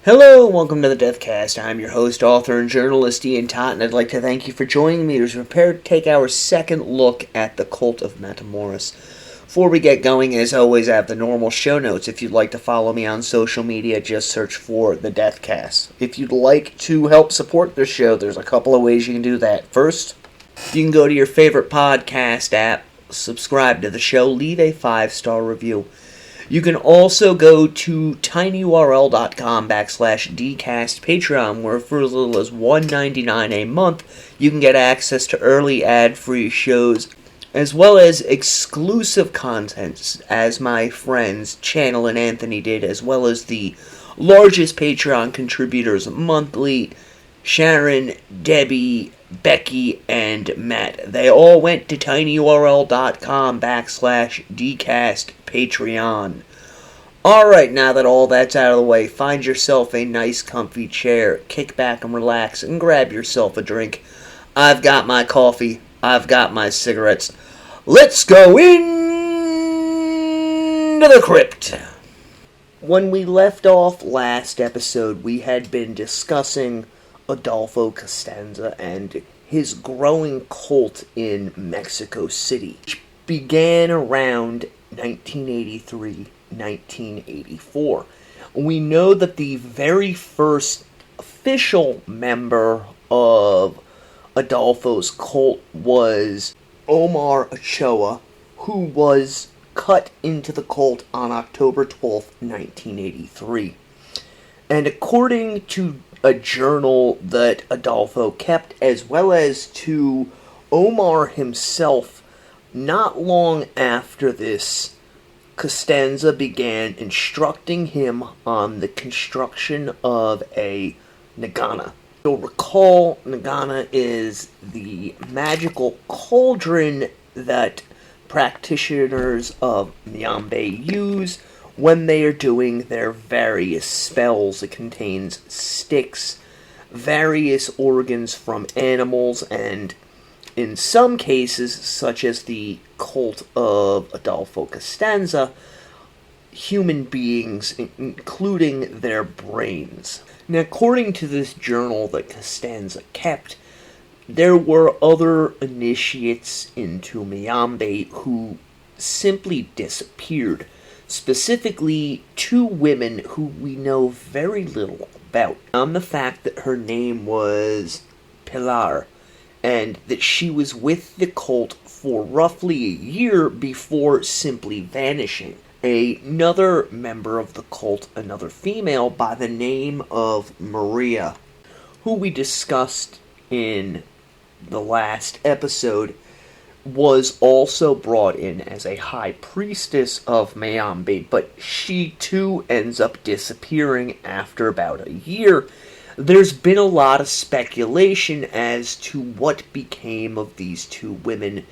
Hello, welcome to the Deathcast. I'm your host, author, and journalist IanTott, and I'd like to thank you for joining me as we prepare to take our second look at the cult of Matamoros. Before we get going, as always, I have the normal show notes. If you'd like to follow me on social media, just search for the Deathcast. If you'd like to help support the show, there's a couple of ways you can do that. First, you can go to your favorite podcast app, subscribe to the show, leave a 5-star review. You can also go to tinyurl.com/dcast Patreon, where for as little as $1.99 a month, you can get access to early ad-free shows, as well as exclusive content, as my friends Channel and Anthony did, as well as the largest Patreon contributors monthly, Sharon, Debbie, Becky, and Matt. They all went to tinyurl.com/dcast Patreon. Alright, now that all that's out of the way, find yourself a nice comfy chair, kick back and relax, and grab yourself a drink. I've got my coffee, I've got my cigarettes. Let's go into the crypt! When we left off last episode, we had been discussing Adolfo Constanzo and his growing cult in Mexico City, which began around 1983-1984. We know that the very first official member of Adolfo's cult was Omar Ochoa, who was cut into the cult on October 12th, 1983. And according to a journal that Adolfo kept, as well as to Omar himself, not long after this, Constanzo began instructing him on the construction of a nagana. You'll recall nagana is the magical cauldron that practitioners of Nyambe use when they are doing their various spells. It contains sticks, various organs from animals, and in some cases, such as the cult of Adolfo Constanzo, human beings, including their brains. Now, according to this journal that Constanzo kept, there were other initiates into Nyambe who simply disappeared. Specifically, 2 women who we know very little about. On the fact that her name was Pilar, and that she was with the cult for roughly a year before simply vanishing. Another member of the cult, another female by the name of Maria, who we discussed in the last episode, was also brought in as a high priestess of Nyambe, but she too ends up disappearing after about a year. There's been a lot of speculation as to what became of these 2 women.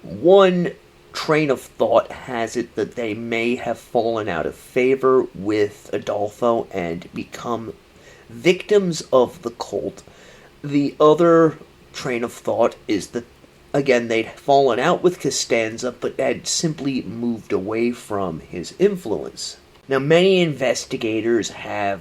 One train of thought has it that they may have fallen out of favor with Adolfo and become victims of the cult. The other train of thought is that, again, they'd fallen out with Constanzo, but had simply moved away from his influence. Now, many investigators have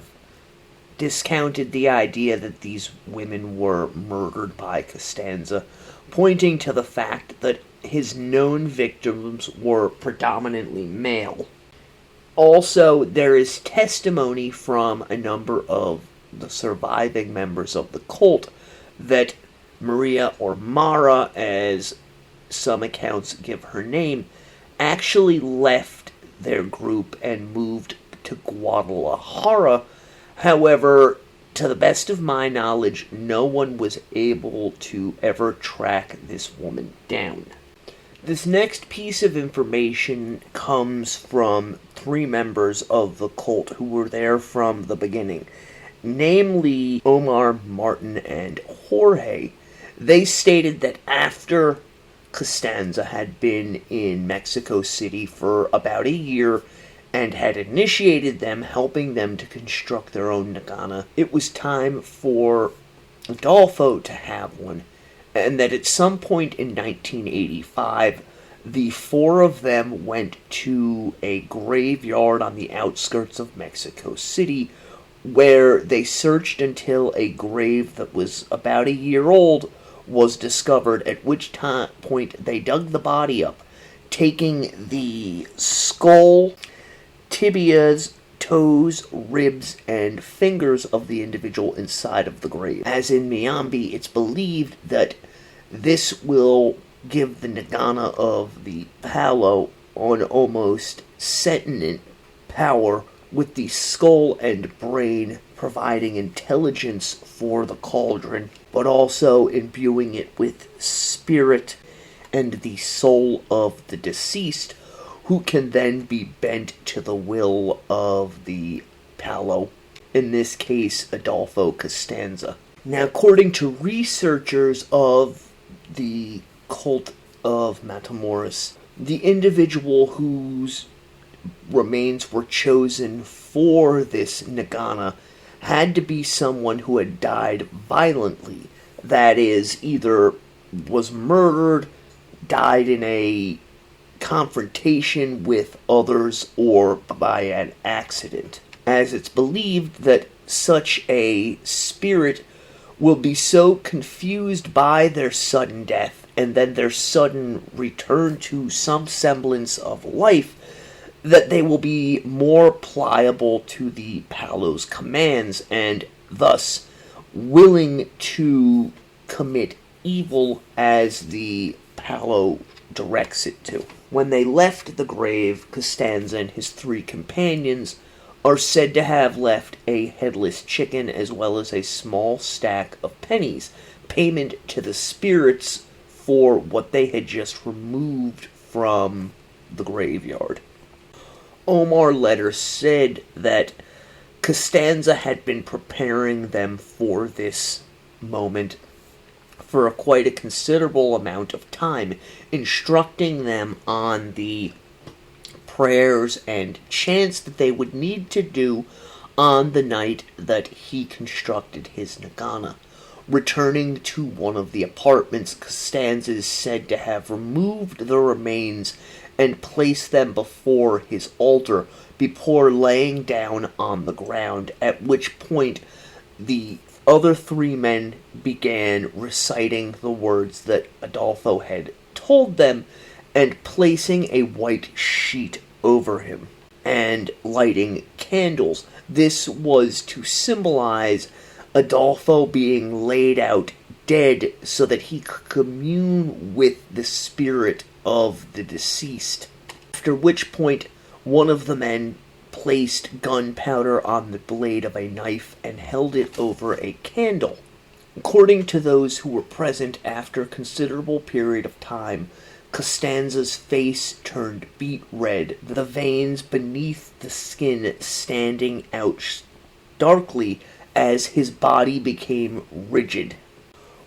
discounted the idea that these women were murdered by Constanzo, pointing to the fact that his known victims were predominantly male. Also, there is testimony from a number of the surviving members of the cult that Maria, or Mara, as some accounts give her name, actually left their group and moved to Guadalajara. However, to the best of my knowledge, no one was able to ever track this woman down. This next piece of information comes from 3 members of the cult who were there from the beginning, namely Omar, Martin, and Jorge. They stated that after Constanzo had been in Mexico City for about a year and had initiated them, helping them to construct their own nagana, it was time for Adolfo to have one, and that at some point in 1985, the 4 of them went to a graveyard on the outskirts of Mexico City where they searched until a grave that was about a year old was discovered, at which point they dug the body up, taking the skull, tibias, toes, ribs, and fingers of the individual inside of the grave. As in Miambi, it's believed that this will give the Nagana of the Palo an almost sentient power, with the skull and brain providing intelligence for the cauldron, but also imbuing it with spirit and the soul of the deceased, who can then be bent to the will of the Palo, in this case Adolfo Constanzo. Now, according to researchers of the cult of Matamoros, the individual whose remains were chosen for this Nagana had to be someone who had died violently. That is, either was murdered, died in a confrontation with others, or by an accident, as it's believed that such a spirit will be so confused by their sudden death and then their sudden return to some semblance of life that they will be more pliable to the Palo's commands, and thus willing to commit evil as the Palo directs it to. When they left the grave, Constanzo and his 3 companions are said to have left a headless chicken as well as a small stack of pennies, payment to the spirits for what they had just removed from the graveyard. Omar later said that Constanzo had been preparing them for this moment for quite a considerable amount of time, instructing them on the prayers and chants that they would need to do on the night that he constructed his Nagana. Returning to one of the apartments, Constanzo is said to have removed the remains and placed them before his altar before laying down on the ground, at which point the other 3 men began reciting the words that Adolfo had told them and placing a white sheet over him and lighting candles. This was to symbolize Adolfo being laid out dead so that he could commune with the spirit of the deceased. After which point, one of the men placed gunpowder on the blade of a knife and held it over a candle. According to those who were present, after a considerable period of time, Constanzo's face turned beet red, the veins beneath the skin standing out darkly as his body became rigid,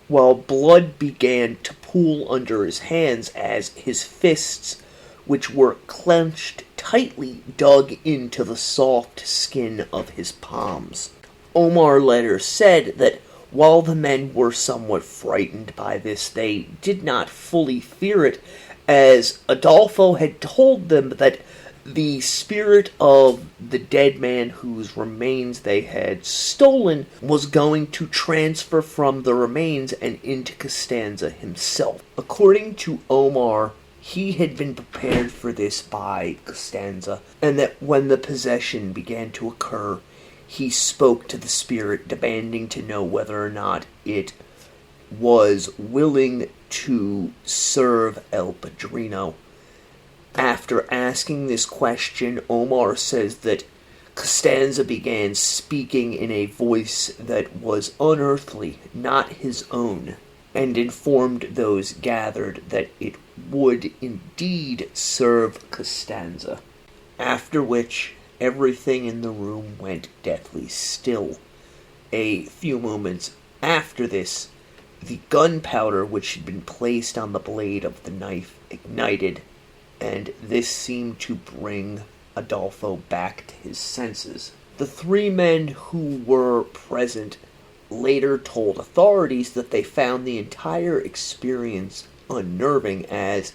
while blood began to pool under his hands as his fists, which were clenched tightly, dug into the soft skin of his palms. Omar later said that while the men were somewhat frightened by this, they did not fully fear it, as Adolfo had told them that the spirit of the dead man whose remains they had stolen was going to transfer from the remains and into Constanzo himself. According to Omar, he had been prepared for this by Constanzo, and that when the possession began to occur, he spoke to the spirit, demanding to know whether or not it was willing to serve El Padrino. After asking this question, Omar says that Constanzo began speaking in a voice that was unearthly, not his own, and informed those gathered that it would indeed serve Constanzo. After which, everything in the room went deathly still. A few moments after this, the gunpowder which had been placed on the blade of the knife ignited, and this seemed to bring Adolfo back to his senses. The 3 men who were present later told authorities that they found the entire experience unnerving, as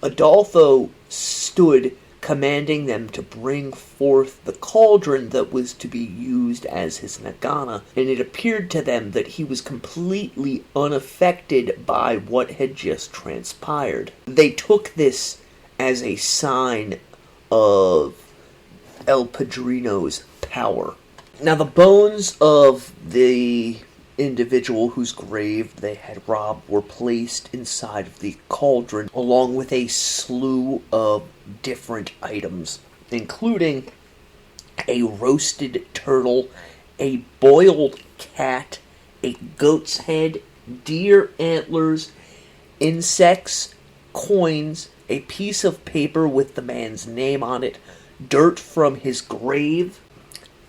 Adolfo stood commanding them to bring forth the cauldron that was to be used as his nagana, and it appeared to them that he was completely unaffected by what had just transpired. They took this as a sign of El Padrino's power. Now, the bones of the individual whose grave they had robbed were placed inside of the cauldron, along with a slew of different items, including a roasted turtle, a boiled cat, a goat's head, deer antlers, insects, coins, a piece of paper with the man's name on it, dirt from his grave,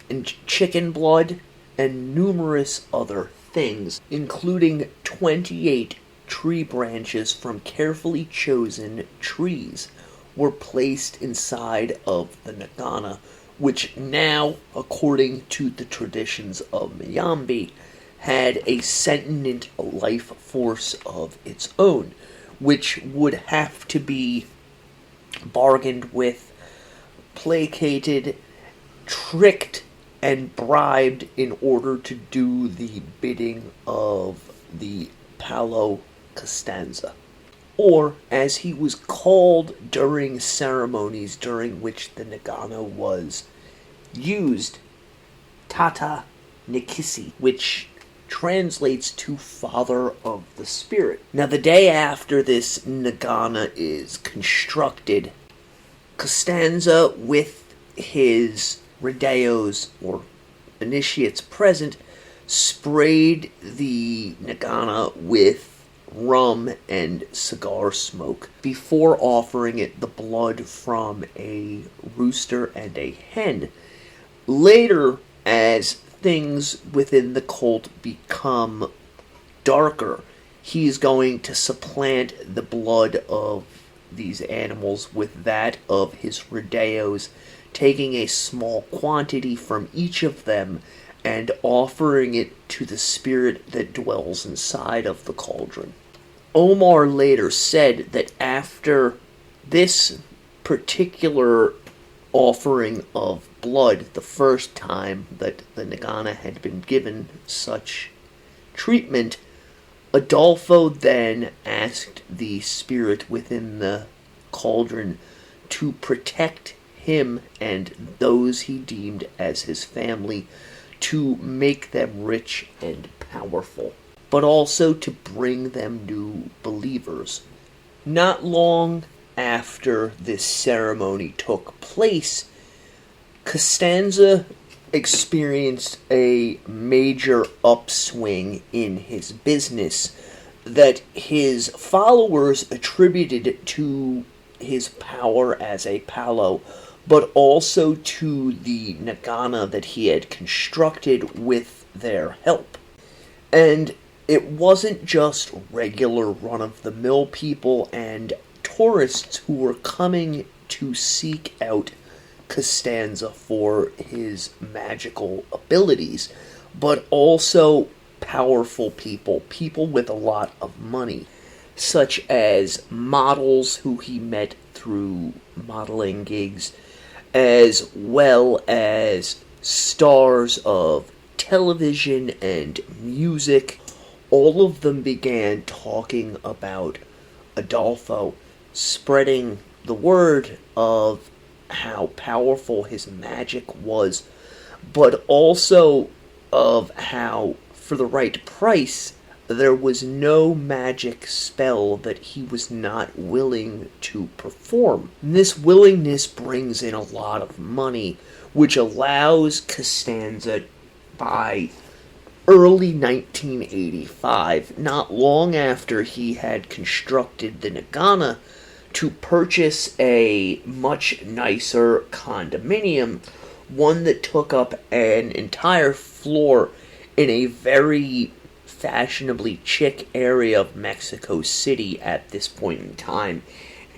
and chicken blood, and numerous other things, including 28 tree branches from carefully chosen trees, were placed inside of the nagana, which now, according to the traditions of Miyambi, had a sentient life force of its own, which would have to be bargained with, placated, tricked, and bribed in order to do the bidding of the Palo Costanza, or as he was called during ceremonies during which the nagana was used, Tata Nikisi, which translates to Father of the Spirit. Now, the day after this nagana is constructed, Costanza, with his Redeos, or initiates present, sprayed the nagana with rum and cigar smoke before offering it the blood from a rooster and a hen. Later, as things within the cult become darker, he is going to supplant the blood of these animals with that of his Redeos, taking a small quantity from each of them and offering it to the spirit that dwells inside of the cauldron. Omar later said that after this particular offering of blood, the first time that the nagana had been given such treatment, Adolfo then asked the spirit within the cauldron to protect him and those he deemed as his family, to make them rich and powerful, but also to bring them new believers. Not long after this ceremony took place, Costanza experienced a major upswing in his business that his followers attributed to his power as a palo, but also to the nagana that he had constructed with their help. And it wasn't just regular run-of-the-mill people and tourists who were coming to seek out Costanza for his magical abilities, but also powerful people, people with a lot of money, such as models who he met through modeling gigs, as well as stars of television and music. All of them began talking about Adolfo, spreading the word of how powerful his magic was, but also of how, for the right price, there was no magic spell that he was not willing to perform. And this willingness brings in a lot of money, which allows Costanza, by early 1985, not long after he had constructed the nagana, to purchase a much nicer condominium, one that took up an entire floor in a very fashionably chic area of Mexico City at this point in time,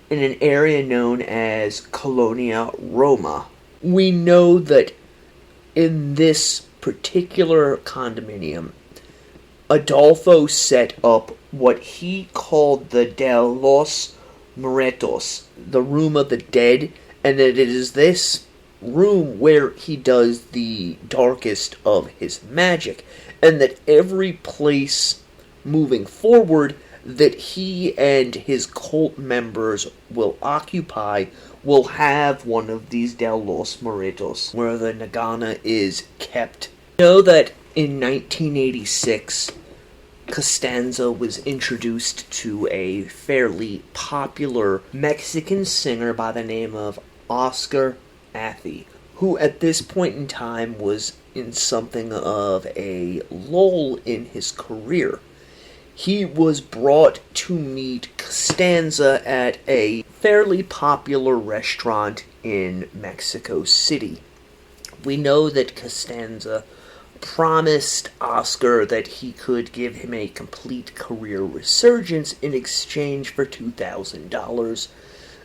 in an area known as Colonia Roma. We know that in this particular condominium, Adolfo set up what he called the De los Muertos, the Room of the Dead, and that it is this room where he does the darkest of his magic, and that every place moving forward that he and his cult members will occupy will have one of these de los Muertos, where the Nagana is kept. You know that in 1986, Constanzo was introduced to a fairly popular Mexican singer by the name of Oscar Athy, who at this point in time was in something of a lull in his career. He was brought to meet Constanzo at a fairly popular restaurant in Mexico City. We know that Constanzo promised Oscar that he could give him a complete career resurgence in exchange for $2,000.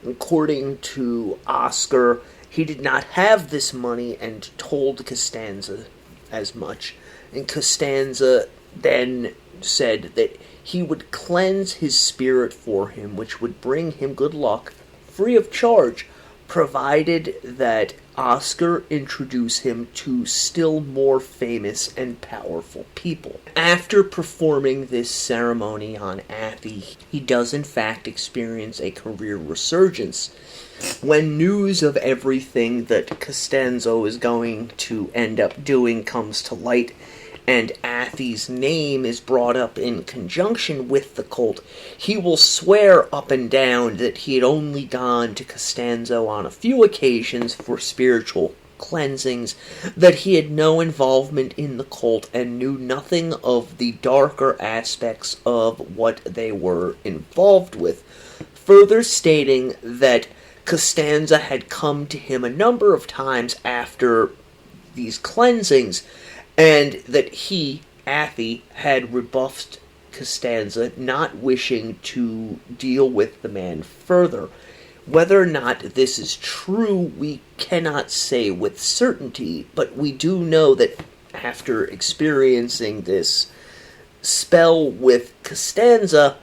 According to Oscar, he did not have this money and told Constanzo as much. And Constanzo then said that he would cleanse his spirit for him, which would bring him good luck, free of charge, provided that Oscar introduce him to still more famous and powerful people. After performing this ceremony on Athy, he does in fact experience a career resurgence. When news of everything that Constanzo is going to end up doing comes to light, and Athy's name is brought up in conjunction with the cult, he will swear up and down that he had only gone to Constanzo on a few occasions for spiritual cleansings, that he had no involvement in the cult and knew nothing of the darker aspects of what they were involved with, further stating that Constanzo had come to him a number of times after these cleansings, and that he, Athy, had rebuffed Constanzo, not wishing to deal with the man further. Whether or not this is true, we cannot say with certainty, but we do know that after experiencing this spell with Constanzo,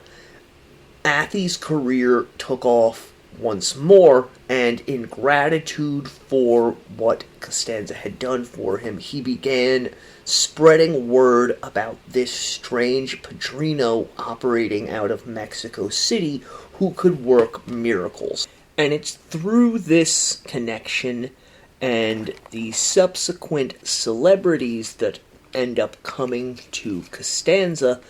Athy's career took off once more, and in gratitude for what Constanzo had done for him, he began spreading word about this strange padrino operating out of Mexico City who could work miracles. And it's through this connection and the subsequent celebrities that end up coming to Constanzo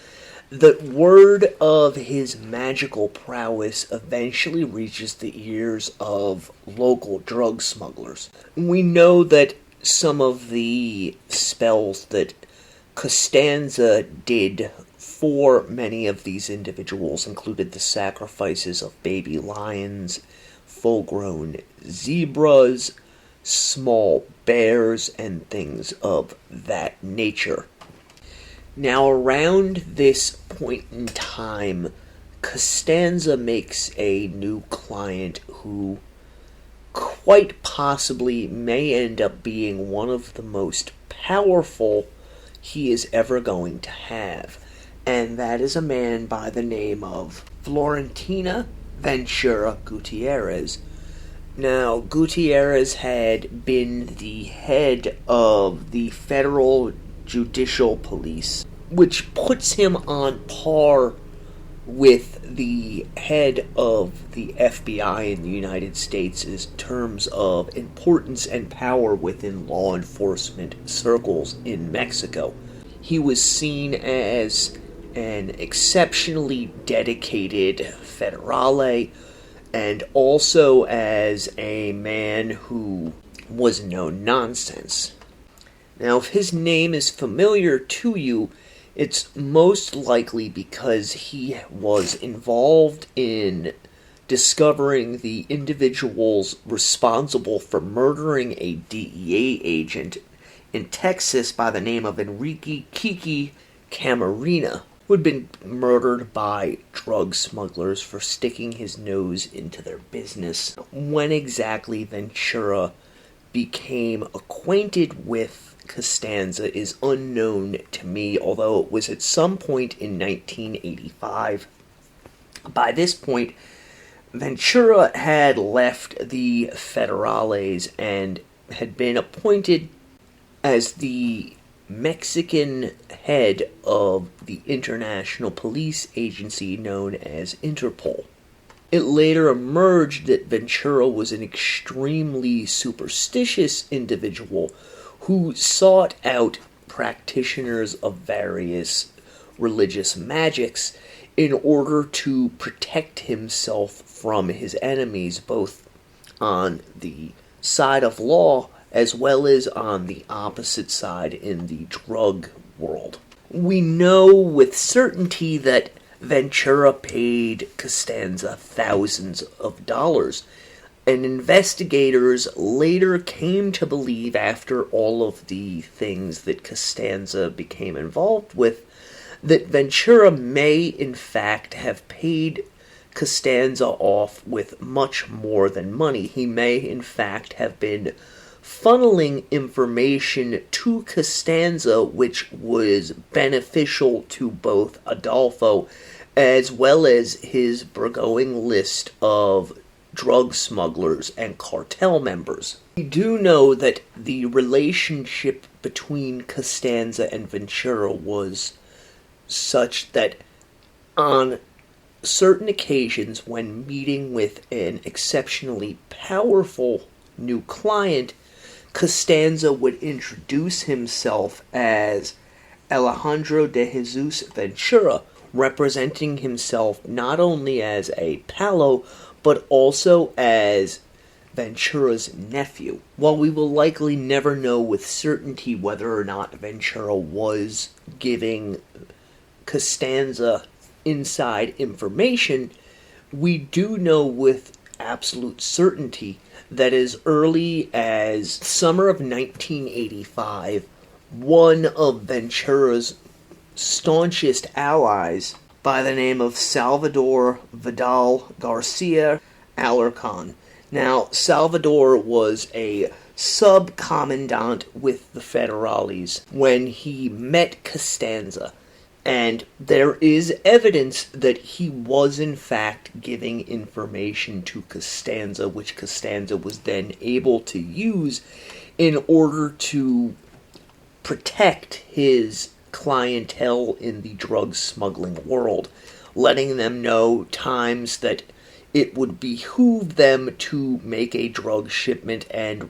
that word of his magical prowess eventually reaches the ears of local drug smugglers. We know that some of the spells that Constanzo did for many of these individuals included the sacrifices of baby lions, full-grown zebras, small bears, and things of that nature. Now, around this point in time, Constanzo makes a new client who quite possibly may end up being one of the most powerful he is ever going to have. And that is a man by the name of Florentina Ventura Gutierrez. Now, Gutierrez had been the head of the Federal Judicial Police, which puts him on par with the head of the FBI in the United States in terms of importance and power within law enforcement circles in Mexico. He was seen as an exceptionally dedicated federale, and also as a man who was no nonsense. Now, if his name is familiar to you, it's most likely because he was involved in discovering the individuals responsible for murdering a DEA agent in Texas by the name of Enrique Kiki Camarena, who had been murdered by drug smugglers for sticking his nose into their business. When exactly Ventura became acquainted with Constanzo is unknown to me, although it was at some point in 1985. By this point, Ventura had left the Federales and had been appointed as the Mexican head of the international police agency known as Interpol. It later emerged that Ventura was an extremely superstitious individual who sought out practitioners of various religious magics in order to protect himself from his enemies, both on the side of law as well as on the opposite side in the drug world. We know with certainty that Ventura paid Constanzo thousands of dollars, and investigators later came to believe, after all of the things that Constanzo became involved with, that Ventura may in fact have paid Constanzo off with much more than money. He may in fact have been funneling information to Constanzo which was beneficial to both Adolfo as well as his burgeoning list of drug smugglers and cartel members. We do know that the relationship between Constanzo and Ventura was such that on certain occasions, when meeting with an exceptionally powerful new client, Constanzo would introduce himself as Alejandro de Jesus Ventura, representing himself not only as a palo, but also as Ventura's nephew. While we will likely never know with certainty whether or not Ventura was giving Constanzo inside information, we do know with absolute certainty that as early as summer of 1985, one of Ventura's staunchest allies, by the name of Salvador Vidal Garcia Alarcon. Now, Salvador was a sub-commandant with the Federales when he met Constanzo, and there is evidence that he was in fact giving information to Constanzo, which Constanzo was then able to use in order to protect his clientele in the drug smuggling world, letting them know times that it would behoove them to make a drug shipment and,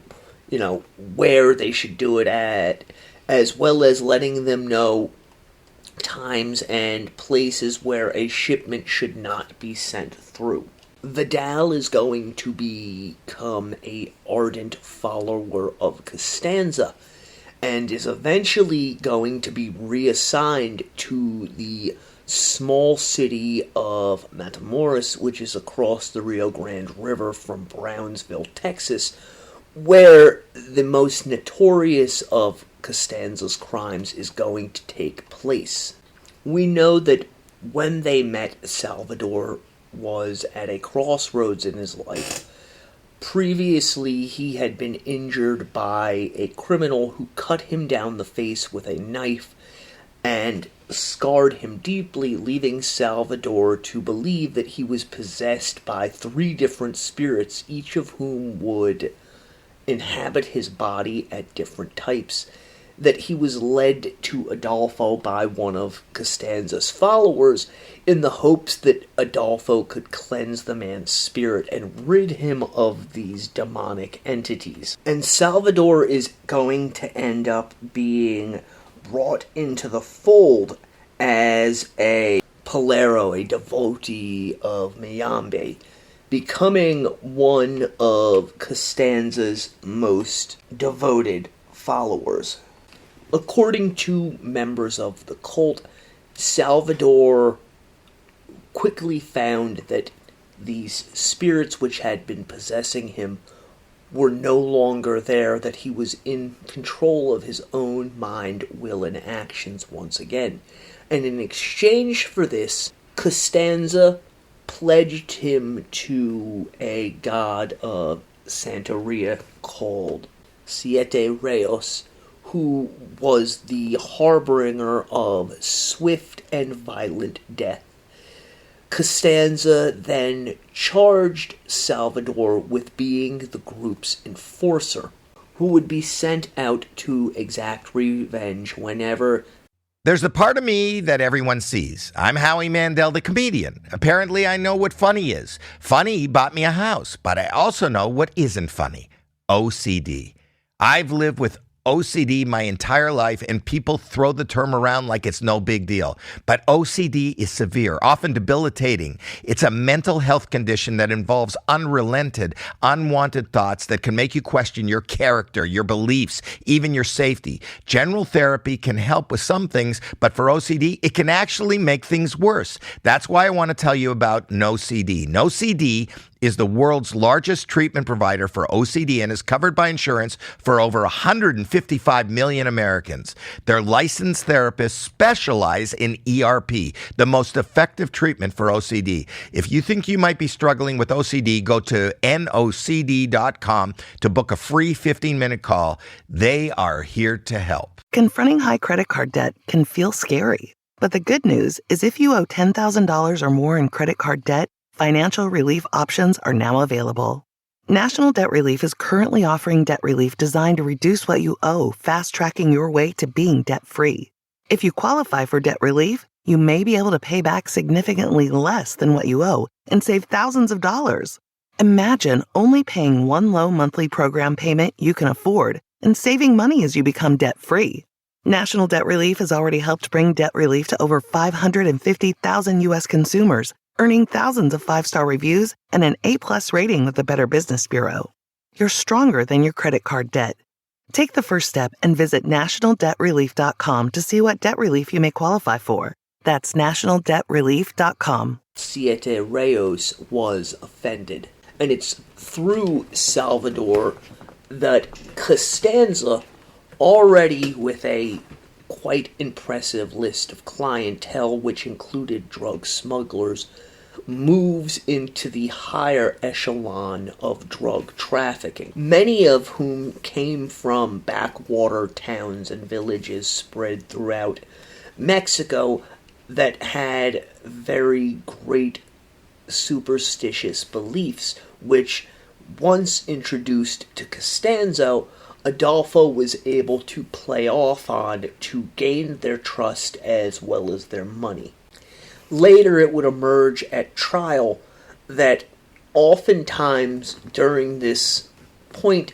where they should do it at, as well as letting them know times and places where a shipment should not be sent through. Vidal is going to become an ardent follower of Constanzo, and is eventually going to be reassigned to the small city of Matamoros, which is across the Rio Grande River from Brownsville, Texas, where the most notorious of Constanzo's crimes is going to take place. We know that when they met, Salvador was at a crossroads in his life. Previously, he had been injured by a criminal who cut him down the face with a knife and scarred him deeply, leaving Salvador to believe that he was possessed by 3 different spirits, each of whom would inhabit his body at different types, that he was led to Adolfo by one of Constanzo's followers in the hopes that Adolfo could cleanse the man's spirit and rid him of these demonic entities. And Salvador is going to end up being brought into the fold as a palero, a devotee of Mayambe, becoming one of Constanzo's most devoted followers. According to members of the cult, Salvador quickly found that these spirits which had been possessing him were no longer there, that he was in control of his own mind, will, and actions once again. And in exchange for this, Constanzo pledged him to a god of Santeria called Siete Rayos, who was the harbinger of swift and violent death. Constanzo then charged Salvador with being the group's enforcer, who would be sent out to exact revenge whenever... There's the part of me that everyone sees. I'm Howie Mandel, the comedian. Apparently, I know what funny is. Funny bought me a house, but I also know what isn't funny. OCD. I've lived with OCD my entire life, and people throw the term around like it's no big deal. But OCD is severe, often debilitating. It's a mental health condition that involves unrelented, unwanted thoughts that can make you question your character, your beliefs, even your safety. General therapy can help with some things, but for OCD, it can actually make things worse. That's why I want to tell you about NoCD. NoCD is the world's largest treatment provider for OCD and is covered by insurance for over 155 million Americans. Their licensed therapists specialize in ERP, the most effective treatment for OCD. If you think you might be struggling with OCD, go to nocd.com to book a free 15-minute call. They are here to help. Confronting high credit card debt can feel scary, but the good news is if you owe $10,000 or more in credit card debt, financial relief options are now available. National Debt Relief is currently offering debt relief designed to reduce what you owe, fast-tracking your way to being debt-free. If you qualify for debt relief, you may be able to pay back significantly less than what you owe and save thousands of dollars. Imagine only paying one low monthly program payment you can afford and saving money as you become debt-free. National Debt Relief has already helped bring debt relief to over 550,000 U.S. consumers, earning thousands of 5-star reviews and an A+ rating with the Better Business Bureau. You're stronger than your credit card debt. Take the first step and visit nationaldebtrelief.com to see what debt relief you may qualify for. That's nationaldebtrelief.com. Siete Reyes was offended, and it's through Salvador that Constanzo, already with a quite impressive list of clientele, which included drug smugglers, moves into the higher echelon of drug trafficking, many of whom came from backwater towns and villages spread throughout Mexico that had very great superstitious beliefs, which, once introduced to Constanzo, Adolfo was able to play off on to gain their trust as well as their money. Later, it would emerge at trial that oftentimes during this point,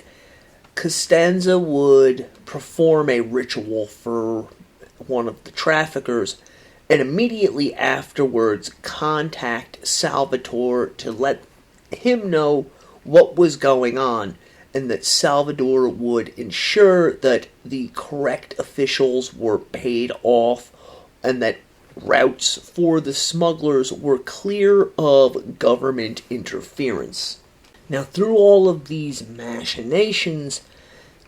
Constanzo would perform a ritual for one of the traffickers and immediately afterwards contact Salvador to let him know what was going on, and that Salvador would ensure that the correct officials were paid off and that routes for the smugglers were clear of government interference. Now, through all of these machinations,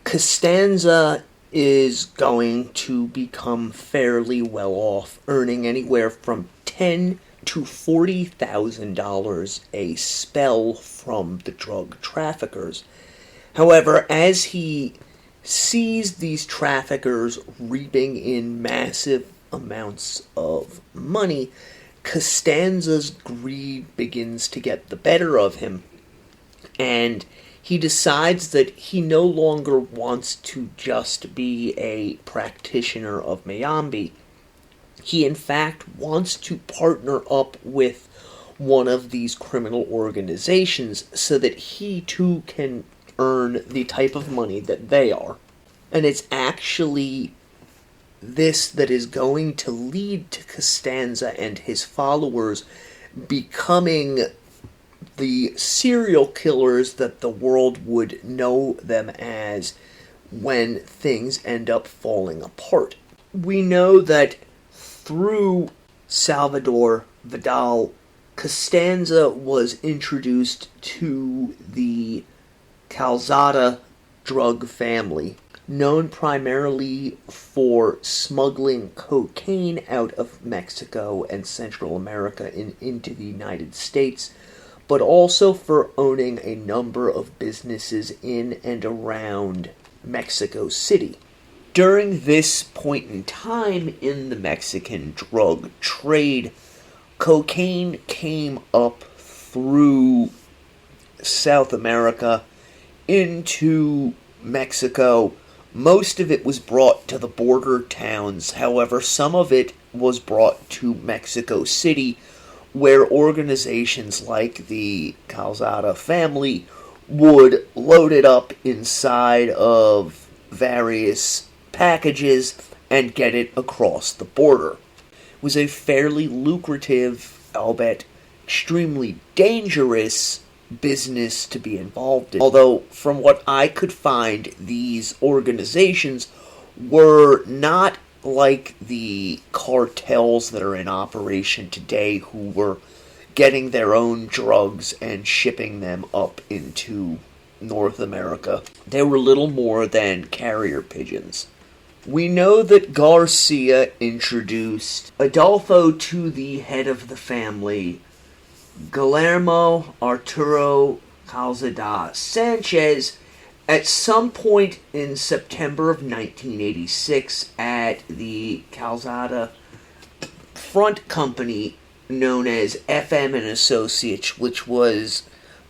Constanzo is going to become fairly well off, earning anywhere from $10,000 to $40,000 a spell from the drug traffickers. However, as he sees these traffickers reaping in massive amounts of money, Constanzo's greed begins to get the better of him, and he decides that he no longer wants to just be a practitioner of Mayambi. He, in fact, wants to partner up with one of these criminal organizations so that he, too, can earn the type of money that they are. And it's actually this that is going to lead to Constanzo and his followers becoming the serial killers that the world would know them as when things end up falling apart. We know that through Salvador Vidal, Constanzo was introduced to the Calzada drug family, known primarily for smuggling cocaine out of Mexico and Central America into the United States, but also for owning a number of businesses in and around Mexico City. During this point in time in the Mexican drug trade, cocaine came up through South America into Mexico. Most of it was brought to the border towns. However, some of it was brought to Mexico City, where organizations like the Calzada family would load it up inside of various packages and get it across the border. It was a fairly lucrative, albeit extremely dangerous, business to be involved in. Although, from what I could find, these organizations were not like the cartels that are in operation today, who were getting their own drugs and shipping them up into North America. They were little more than carrier pigeons. We know that Garcia introduced Adolfo to the head of the family, Guillermo Arturo Calzada Sanchez, at some point in September of 1986 at the Calzada front company known as FM and Associates, which was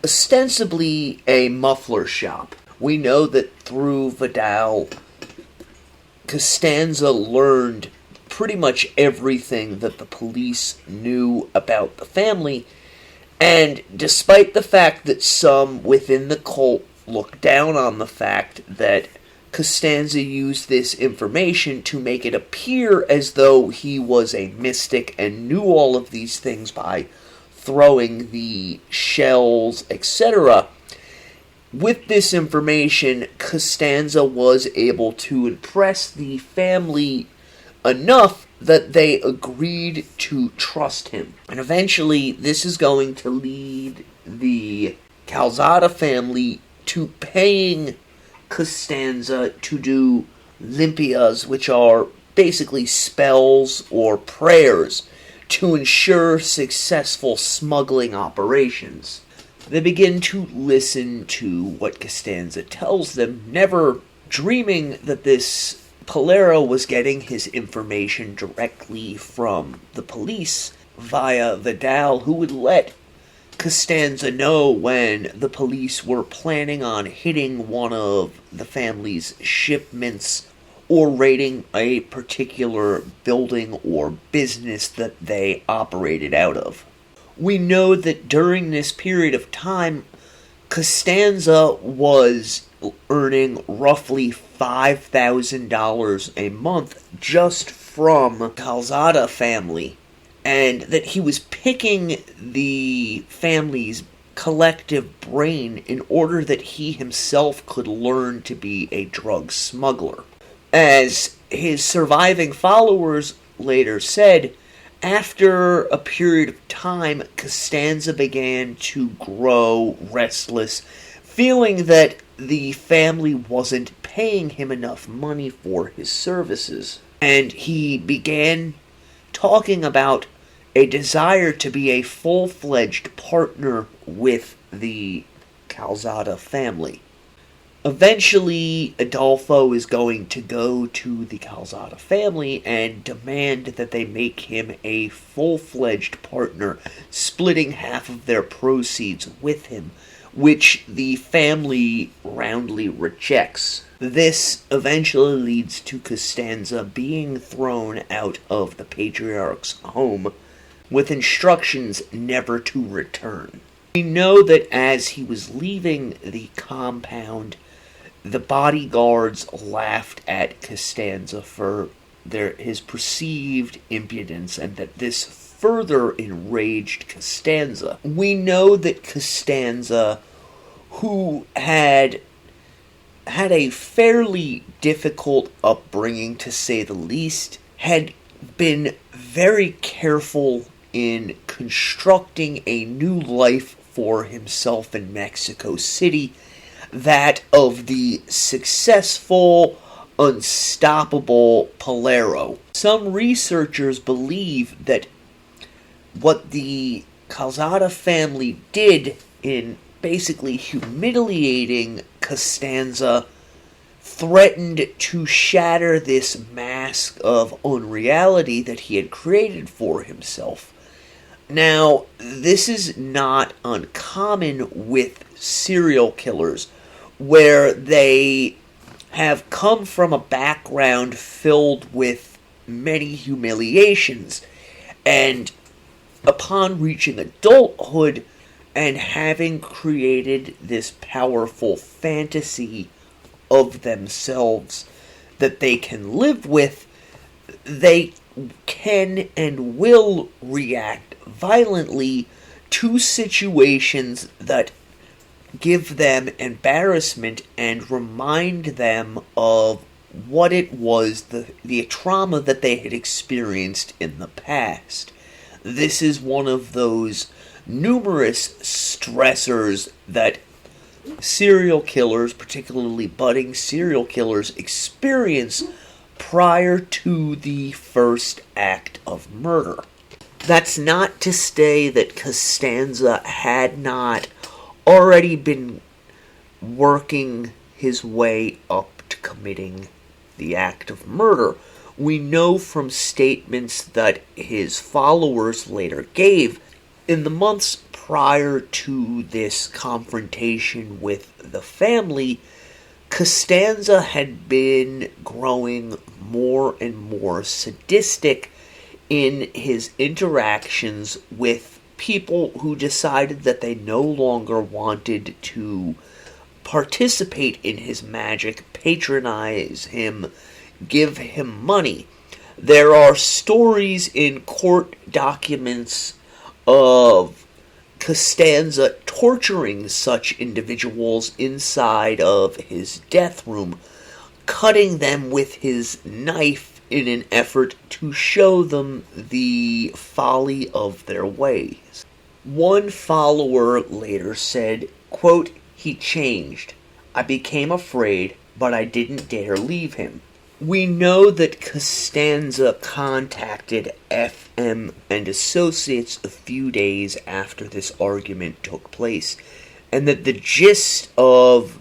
ostensibly a muffler shop. We know that through Vidal, Constanzo learned pretty much everything that the police knew about the family. And despite the fact that some within the cult looked down on the fact that Constanzo used this information to make it appear as though he was a mystic and knew all of these things by throwing the shells, etc., with this information, Constanzo was able to impress the family enough that they agreed to trust him. And eventually, this is going to lead the Calzada family to paying Constanzo to do limpias, which are basically spells or prayers to ensure successful smuggling operations. They begin to listen to what Constanzo tells them, never dreaming that this palero was getting his information directly from the police via Vidal, who would let Constanzo know when the police were planning on hitting one of the family's shipments or raiding a particular building or business that they operated out of. We know that during this period of time, Constanzo was earning roughly $5,000 a month just from Calzada family, and that he was picking the family's collective brain in order that he himself could learn to be a drug smuggler. As his surviving followers later said, after a period of time, Constanzo began to grow restless, feeling that the family wasn't paying him enough money for his services. And he began talking about a desire to be a full-fledged partner with the Calzada family. Eventually, Adolfo is going to go to the Calzada family and demand that they make him a full-fledged partner, splitting half of their proceeds with him, which the family roundly rejects. This eventually leads to Constanzo being thrown out of the patriarch's home, with instructions never to return. We know that as he was leaving the compound, the bodyguards laughed at Constanzo for his perceived impudence, and that this further enraged Constanzo. We know that Constanzo, who had a fairly difficult upbringing to say the least, had been very careful in constructing a new life for himself in Mexico City, that of the successful, unstoppable palero. Some researchers believe that what the Calzada family did in basically humiliating Constanzo threatened to shatter this mask of unreality that he had created for himself. Now, this is not uncommon with serial killers, where they have come from a background filled with many humiliations, and upon reaching adulthood and having created this powerful fantasy of themselves that they can live with, they can and will react violently to situations that give them embarrassment and remind them of what it was, the trauma that they had experienced in the past. This is one of those numerous stressors that serial killers, particularly budding serial killers, experience prior to the first act of murder. That's not to say that Constanzo had not already been working his way up to committing the act of murder. We know from statements that his followers later gave in the months prior to this confrontation with the family, Constanzo had been growing more and more sadistic in his interactions with people who decided that they no longer wanted to participate in his magic, patronize him, give him money. There are stories in court documents of Constanzo torturing such individuals inside of his death room, cutting them with his knife in an effort to show them the folly of their ways. One follower later said, quote, "He changed. I became afraid, but I didn't dare leave him." We know that Constanzo contacted FM and Associates a few days after this argument took place, and that the gist of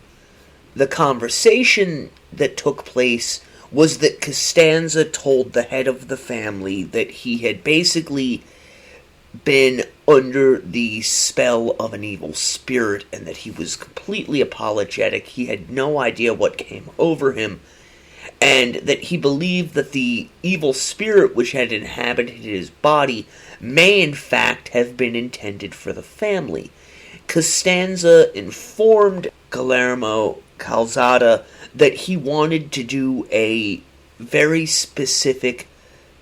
the conversation that took place was that Constanzo told the head of the family that he had basically been under the spell of an evil spirit and that he was completely apologetic. He had no idea what came over him, and that he believed that the evil spirit which had inhabited his body may in fact have been intended for the family. Constanzo informed Guillermo Calzada that he wanted to do a very specific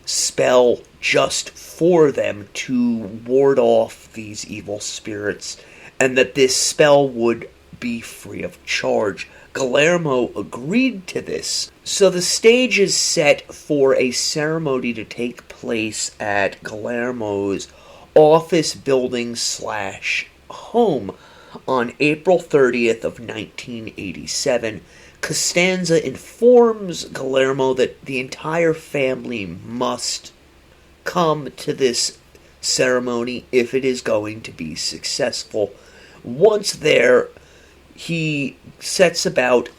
spell just for them to ward off these evil spirits, and that this spell would be free of charge. Guillermo agreed to this. So the stage is set for a ceremony to take place at Guillermo's office building / home on April 30th of 1987. Constanzo informs Guillermo that the entire family must come to this ceremony if it is going to be successful. Once there, he sets about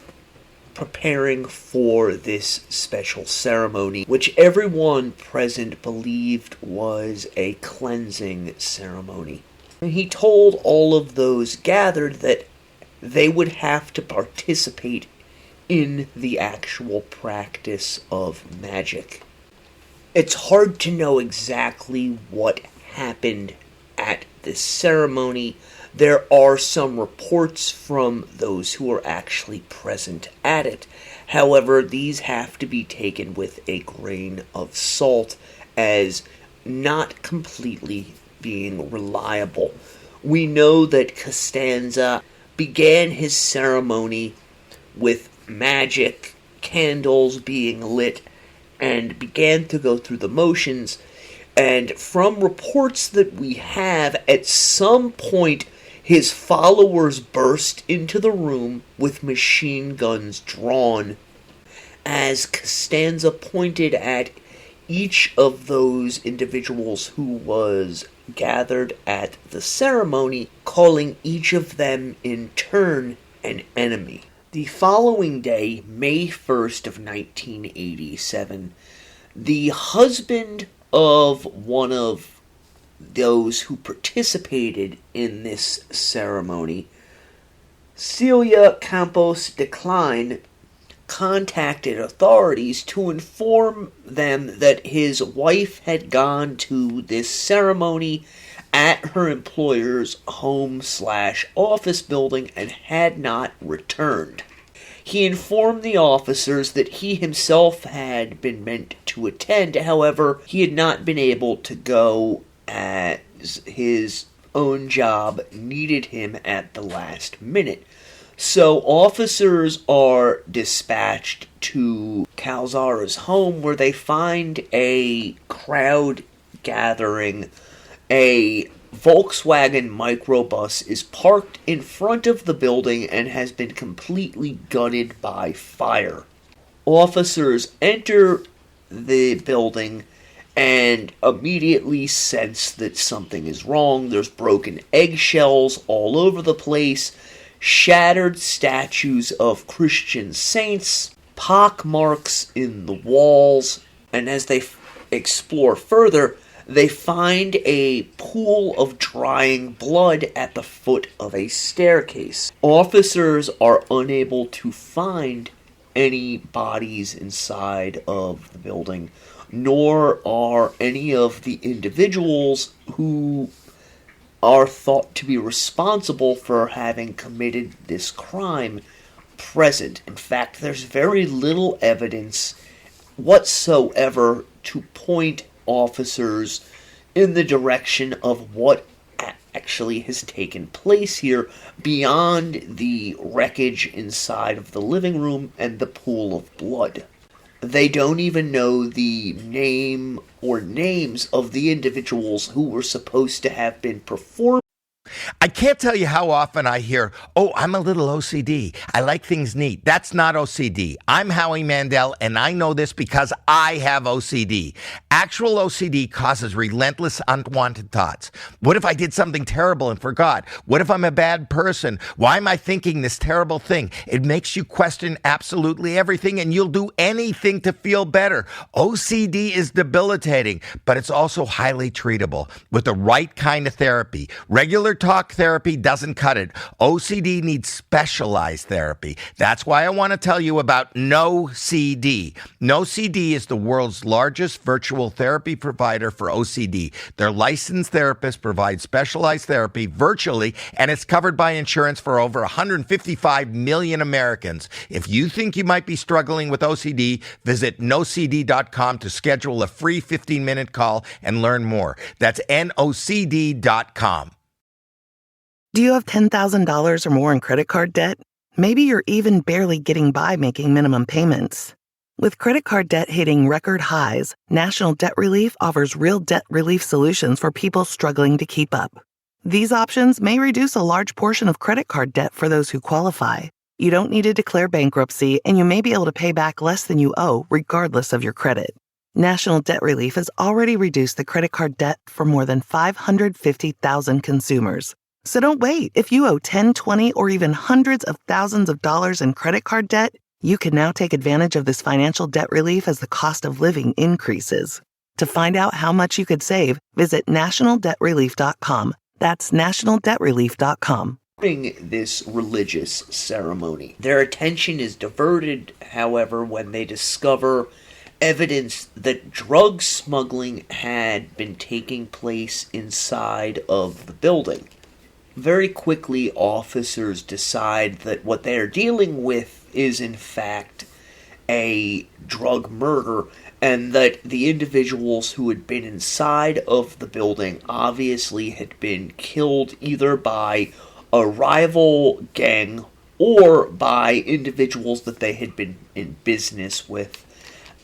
preparing for this special ceremony, which everyone present believed was a cleansing ceremony. And he told all of those gathered that they would have to participate in the actual practice of magic. It's hard to know exactly what happened at this ceremony. There are some reports from those who were actually present at it. However, these have to be taken with a grain of salt as not completely being reliable. We know that Constanzo began his ceremony with magic, candles being lit, and began to go through the motions. And from reports that we have, at some point his followers burst into the room with machine guns drawn, as Constanzo pointed at each of those individuals who was gathered at the ceremony, calling each of them in turn an enemy. The following day, May 1st of 1987, the husband of one of those who participated in this ceremony, Celia Campos declined contacted authorities to inform them that his wife had gone to this ceremony at her employer's home/office building and had not returned. He informed the officers that he himself had been meant to attend, however, he had not been able to go as his own job needed him at the last minute. So officers are dispatched to Calzada's home where they find a crowd gathering. A Volkswagen microbus is parked in front of the building and has been completely gutted by fire. Officers enter the building and immediately sense that something is wrong. There's broken eggshells all over the place, shattered statues of Christian saints, pock marks in the walls, and as they explore further, they find a pool of drying blood at the foot of a staircase. Officers are unable to find any bodies inside of the building, nor are any of the individuals who are thought to be responsible for having committed this crime present. In fact, there's very little evidence whatsoever to point officers in the direction of what actually has taken place here beyond the wreckage inside of the living room and the pool of blood. They don't even know the name or names of the individuals who were supposed to have been performing. I can't tell you how often I hear, oh, I'm a little OCD. I like things neat. That's not OCD. I'm Howie Mandel, and I know this because I have OCD. Actual OCD causes relentless, unwanted thoughts. What if I did something terrible and forgot? What if I'm a bad person? Why am I thinking this terrible thing? It makes you question absolutely everything, and you'll do anything to feel better. OCD is debilitating, but it's also highly treatable with the right kind of therapy. Regular talk therapy doesn't cut it. OCD needs specialized therapy. That's why I want to tell you about NoCD. NoCD is the world's largest virtual therapy provider for OCD. Their licensed therapists provide specialized therapy virtually, and it's covered by insurance for over 155 million Americans. If you think you might be struggling with OCD, visit nocd.com to schedule a free 15-minute call and learn more. That's nocd.com. Do you have $10,000 or more in credit card debt? Maybe you're even barely getting by making minimum payments. With credit card debt hitting record highs, National Debt Relief offers real debt relief solutions for people struggling to keep up. These options may reduce a large portion of credit card debt for those who qualify. You don't need to declare bankruptcy, and you may be able to pay back less than you owe regardless of your credit. National Debt Relief has already reduced the credit card debt for more than 550,000 consumers. So don't wait. If you owe 10, 20, or even hundreds of thousands of dollars in credit card debt, you can now take advantage of this financial debt relief as the cost of living increases. To find out how much you could save, visit nationaldebtrelief.com. That's nationaldebtrelief.com. During this religious ceremony, their attention is diverted, however, when they discover evidence that drug smuggling had been taking place inside of the building. Very quickly, officers decide that what they are dealing with is, in fact, a drug murder, and that the individuals who had been inside of the building obviously had been killed either by a rival gang or by individuals that they had been in business with.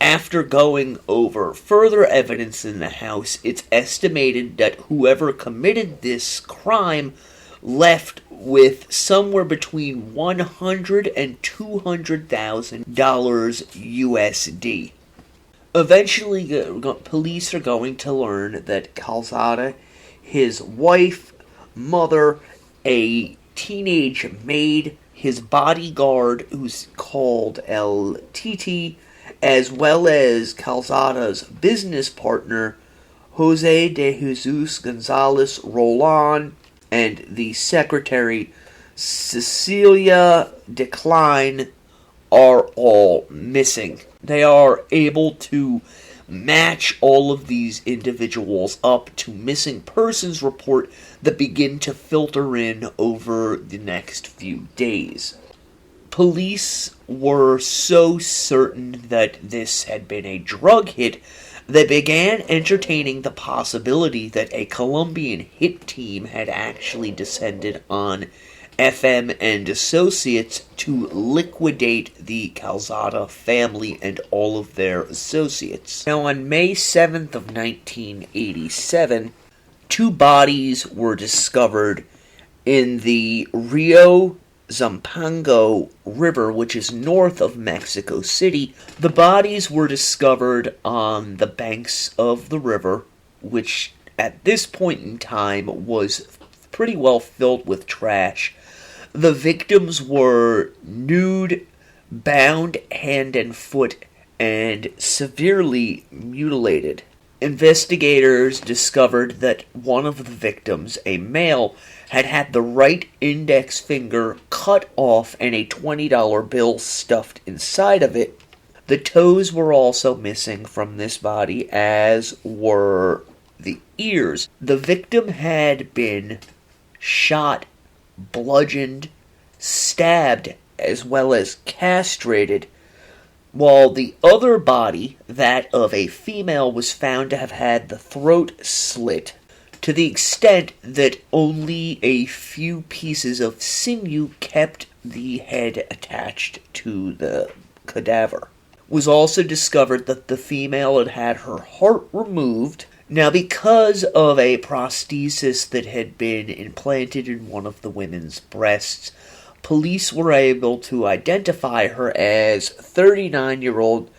After going over further evidence in the house, it's estimated that whoever committed this crime left with somewhere between $100,000 and $200,000 USD. Eventually, police are going to learn that Calzada, his wife, mother, a teenage maid, his bodyguard, who's called El Titi, as well as Calzada's business partner, Jose de Jesus Gonzalez Roland, and the secretary Cecilia Decline are all missing. They are able to match all of these individuals up to missing persons report that begin to filter in over the next few days. Police were so certain that this had been a drug hit, they began entertaining the possibility that a Colombian hit team had actually descended on FM and Associates to liquidate the Calzada family and all of their associates. Now, on May 7th of 1987, 2 bodies were discovered in the Rio Zampango River, which is north of Mexico City. The bodies were discovered on the banks of the river, which at this point in time was pretty well filled with trash. The victims were nude, bound hand and foot, and severely mutilated. Investigators discovered that one of the victims, a male, had had the right index finger cut off and a $20 bill stuffed inside of it. The toes were also missing from this body, as were the ears. The victim had been shot, bludgeoned, stabbed, as well as castrated, while the other body, that of a female, was found to have had the throat slit to the extent that only a few pieces of sinew kept the head attached to the cadaver. It was also discovered that the female had had her heart removed. Now, because of a prosthesis that had been implanted in one of the women's breasts, police were able to identify her as 39-year-old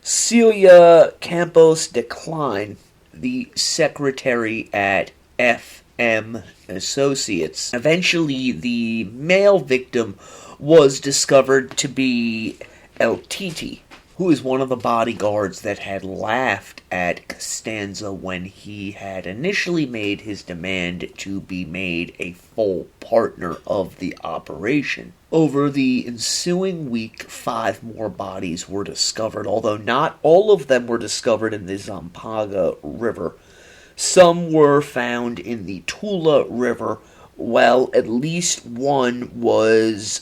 Celia Campos Decline, the secretary at FM Associates. Eventually, the male victim was discovered to be El Titi, who is one of the bodyguards that had laughed at Constanzo when he had initially made his demand to be made a full partner of the operation. Over the ensuing week, 5 more bodies were discovered, although not all of them were discovered in the Zampaga River. Some were found in the Tula River, while at least one was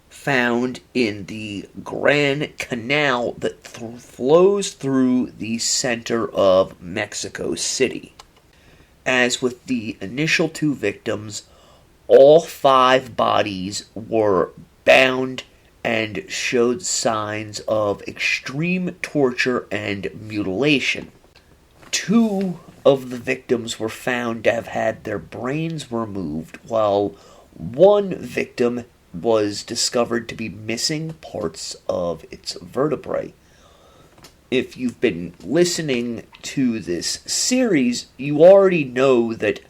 found in the Grand Canal that flows through the center of Mexico City. As with the initial 2 victims, all 5 bodies were bound and showed signs of extreme torture and mutilation. 2 of the victims were found to have had their brains removed, while one victim was discovered to be missing parts of its vertebrae. If you've been listening to this series, you already know that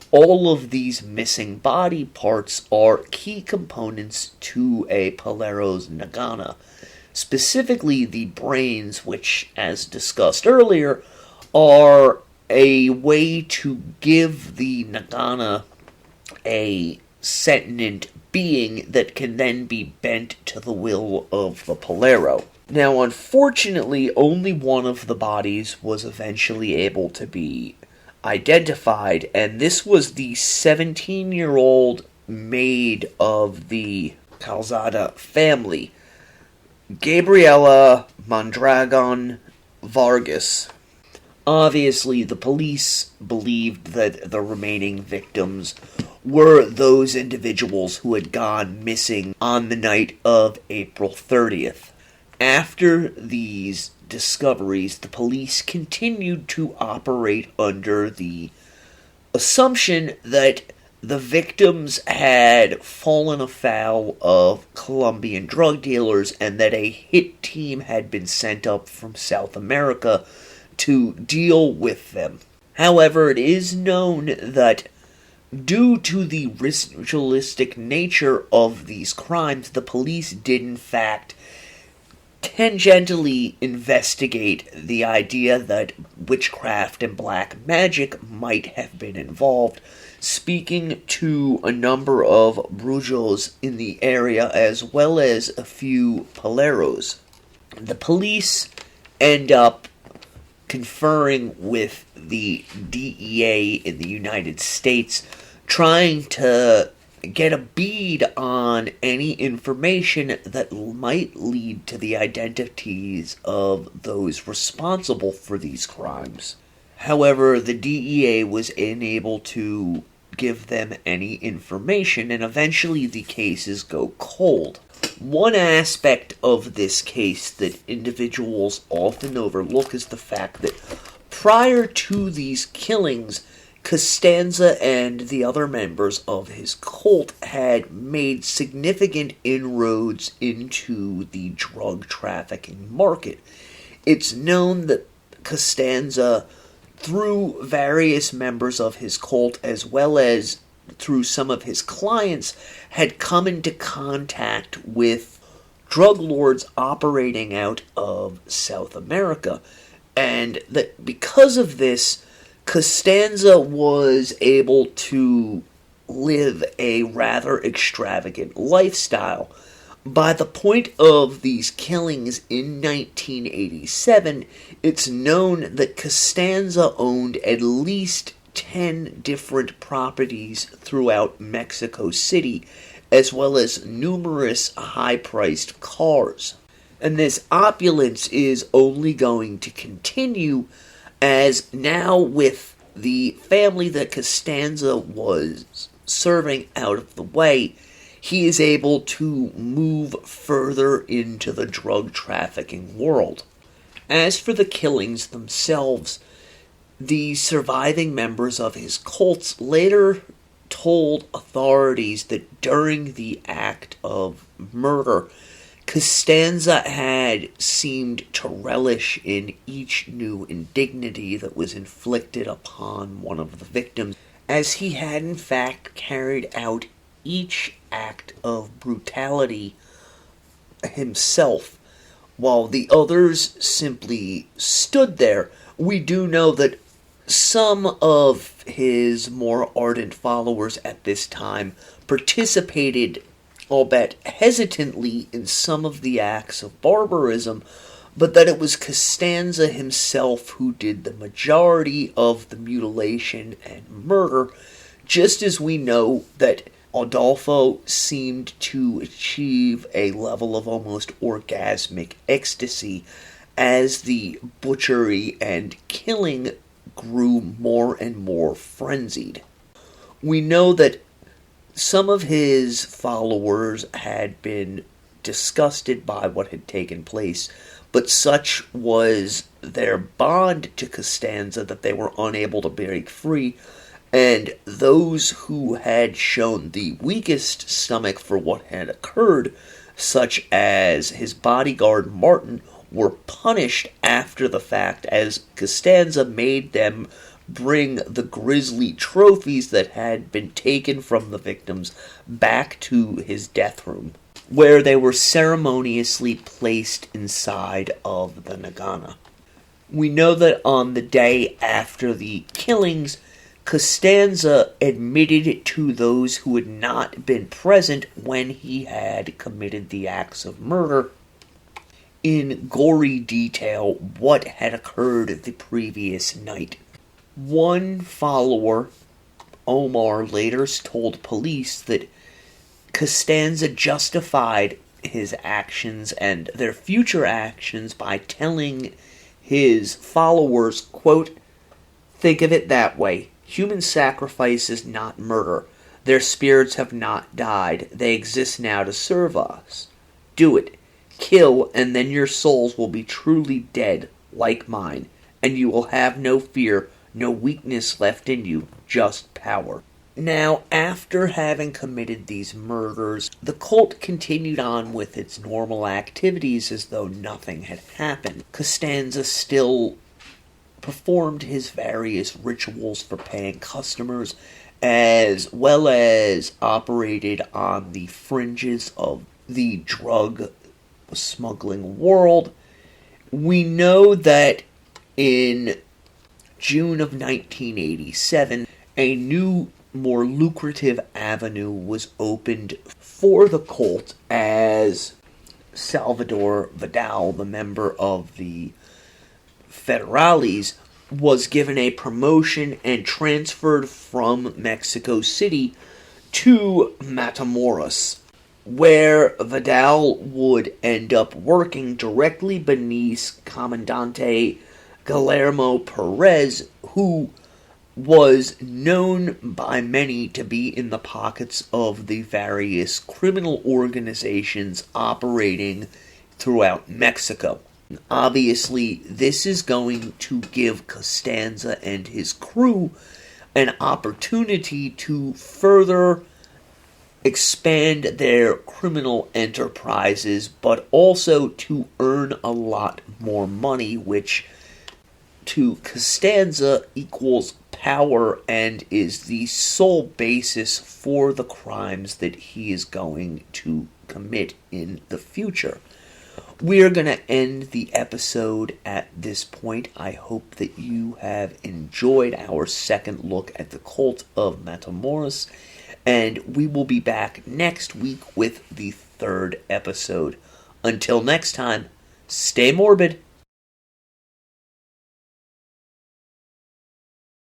all of these missing body parts are key components to a palero's nagana. Specifically, the brains, which, as discussed earlier, are a way to give the nagana a sentient being that can then be bent to the will of the palero. Now, unfortunately, only one of the bodies was eventually able to be identified, and this was the 17-year-old maid of the Calzada family, Gabriela Mondragon Vargas. Obviously, the police believed that the remaining victims were those individuals who had gone missing on the night of April 30th. After these discoveries, the police continued to operate under the assumption that the victims had fallen afoul of Colombian drug dealers and that a hit team had been sent up from South America to deal with them. However, it is known that due to the ritualistic nature of these crimes, the police did in fact tangentially investigate the idea that witchcraft and black magic might have been involved, speaking to a number of brujos in the area as well as a few paleros. The police end up conferring with the DEA in the United States, trying to get a bead on any information that might lead to the identities of those responsible for these crimes. However, the DEA was unable to give them any information, and eventually the cases go cold. One aspect of this case that individuals often overlook is the fact that prior to these killings, Constanzo and the other members of his cult had made significant inroads into the drug trafficking market. It's known that Constanzo, through various members of his cult as well as through some of his clients, had come into contact with drug lords operating out of South America, and that because of this, Constanzo was able to live a rather extravagant lifestyle. By the point of these killings in 1987, it's known that Constanzo owned at least 10 different properties throughout Mexico City, as well as numerous high-priced cars. And this opulence is only going to continue, as now with the family that Constanzo was serving out of the way, he is able to move further into the drug trafficking world. As for the killings themselves, the surviving members of his cults later told authorities that during the act of murder, Constanzo had seemed to relish in each new indignity that was inflicted upon one of the victims, as he had in fact carried out each act of brutality himself, while the others simply stood there. We do know that some of his more ardent followers at this time participated, albeit hesitantly, in some of the acts of barbarism, but that it was Constanzo himself who did the majority of the mutilation and murder, just as we know that Adolfo seemed to achieve a level of almost orgasmic ecstasy as the butchery and killing grew more and more frenzied. We know that some of his followers had been disgusted by what had taken place, but such was their bond to Constanzo that they were unable to break free, and those who had shown the weakest stomach for what had occurred, such as his bodyguard Martin, were punished after the fact, as Constanzo made them bring the grisly trophies that had been taken from the victims back to his death room, where they were ceremoniously placed inside of the Nagana. We know that on the day after the killings, Constanzo admitted to those who had not been present when he had committed the acts of murder in gory detail what had occurred the previous night. One follower, Omar, later told police that Constanzo justified his actions and their future actions by telling his followers, quote, "Think of it that way. Human sacrifice is not murder. Their spirits have not died. They exist now to serve us. Do it. Kill, and then your souls will be truly dead, like mine, and you will have no fear, no weakness left in you, just power." Now, after having committed these murders, the cult continued on with its normal activities as though nothing had happened. Constanzo still performed his various rituals for paying customers, as well as operated on the fringes of the drug smuggling world. We know that in June of 1987, a new, more lucrative avenue was opened for the cult as Salvador Vidal, the member of the Federales, was given a promotion and transferred from Mexico City to Matamoros, where Vidal would end up working directly beneath Comandante Guillermo Perez, who was known by many to be in the pockets of the various criminal organizations operating throughout Mexico. Obviously, this is going to give Constanzo and his crew an opportunity to further expand their criminal enterprises, but also to earn a lot more money, which to Constanzo equals power and is the sole basis for the crimes that he is going to commit in the future. We are going to end the episode at this point. I hope that you have enjoyed our second look at the cult of Matamoros, and we will be back next week with the third episode. Until next time, stay morbid.